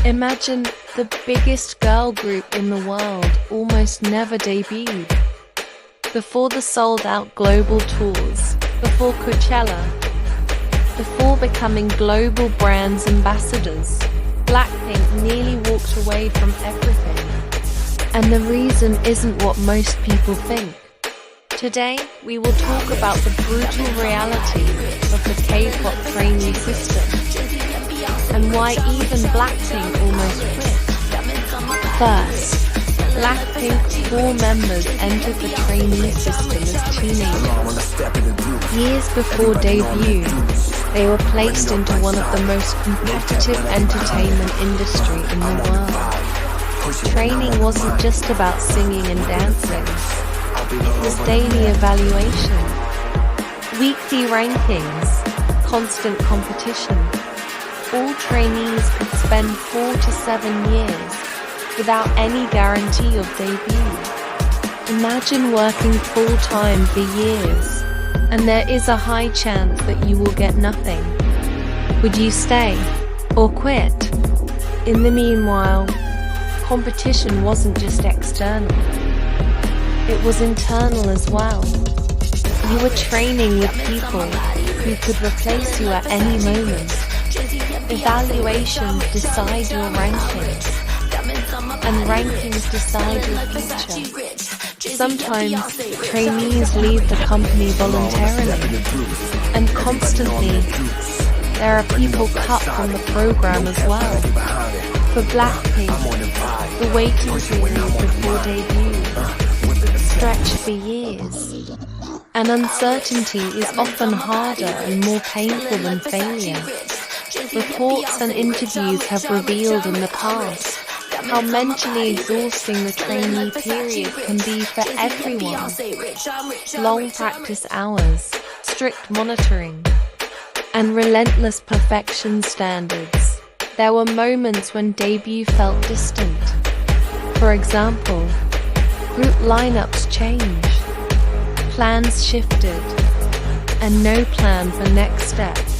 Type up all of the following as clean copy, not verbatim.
Imagine the biggest girl group in the world almost never debuted. Before the sold-out global tours, before Coachella, before becoming global brands ambassadors, BLACKPINK nearly walked away from everything. And the reason isn't what most people think. Today, we will talk about the brutal reality of the K-pop trainee system and why even BLACKPINK almost quit. First, BLACKPINK's 4 members entered the trainee system as teenagers. Years before debut, they were placed into one of the most competitive entertainment industry in the world. Training wasn't just about singing and dancing. It was daily evaluation, weekly rankings, constant competition. All trainees could spend 4 to 7 years without any guarantee of debut. Imagine working full-time for years, and there is a high chance that you will get nothing. Would you stay or quit? In the meanwhile, competition wasn't just external. It was internal as well. You were training with people who could replace you at any moment. Evaluations decide your rankings, and rankings decide your future. Sometimes, trainees leave the company voluntarily, and constantly, there are people cut from the program as well. For BLACKPINK, the waiting period before debut stretched for years, and uncertainty is often harder and more painful than failure. Reports and interviews have revealed in the past how mentally exhausting the trainee period can be for everyone. Long practice hours, strict monitoring, and relentless perfection standards. There were moments when debut felt distant. For example, group lineups changed, plans shifted, and no plan for next steps.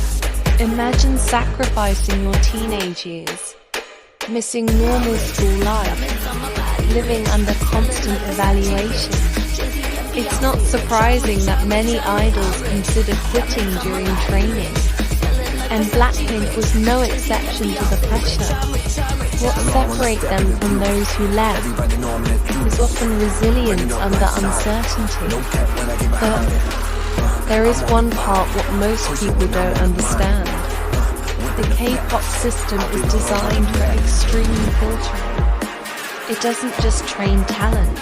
Imagine sacrificing your teenage years, missing normal school life, living under constant evaluation. It's not surprising that many idols consider quitting during training, and BLACKPINK was no exception to the pressure. What separates them from those who left is often resilience under uncertainty. But there is one part what most people don't understand. The K-pop system is designed for extreme filtering. It doesn't just train talent,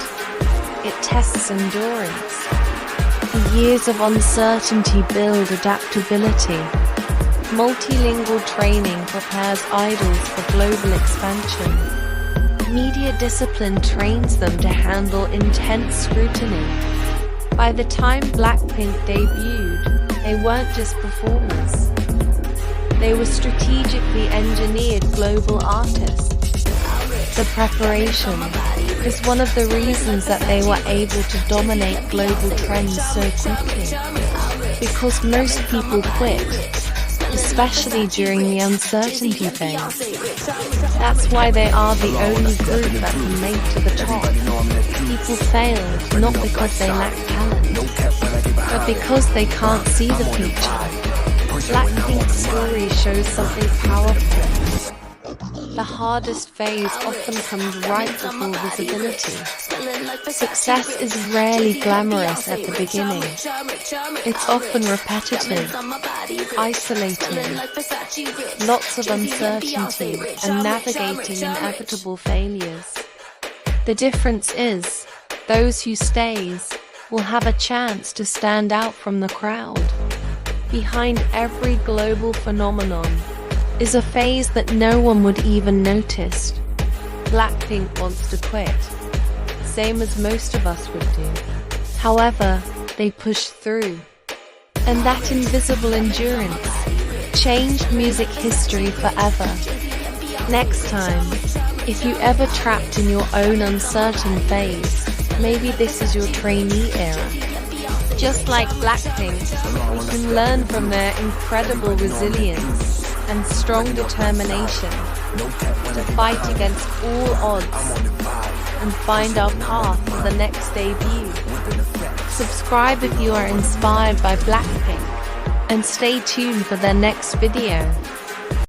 it tests endurance. The years of uncertainty build adaptability. Multilingual training prepares idols for global expansion. Media discipline trains them to handle intense scrutiny. By the time BLACKPINK debuted, they weren't just performers. They were strategically engineered global artists. The preparation is one of the reasons that they were able to dominate global trends so quickly. Because most people quit, especially during the uncertainty phase. That's why they are the only group that can make to the top. People failed not because they lack talent, but because they can't see the future. BLACKPINK's story shows something powerful. The hardest phase often comes right before visibility. Success is rarely glamorous at the beginning. It's often repetitive, isolating, lots of uncertainty, and navigating inevitable failures. The difference is, those who stays will have a chance to stand out from the crowd. Behind every global phenomenon is a phase that no one would even notice. BLACKPINK wants to quit, same as most of us would do. However, they push through. And that invisible endurance changed music history forever. Next time, if you ever trapped in your own uncertain phase, maybe this is your trainee era. Just like BLACKPINK, we can learn from their incredible resilience and strong determination. to fight against all odds and find our path to the next debut. Subscribe if you are inspired by BLACKPINK, and stay tuned for their next video.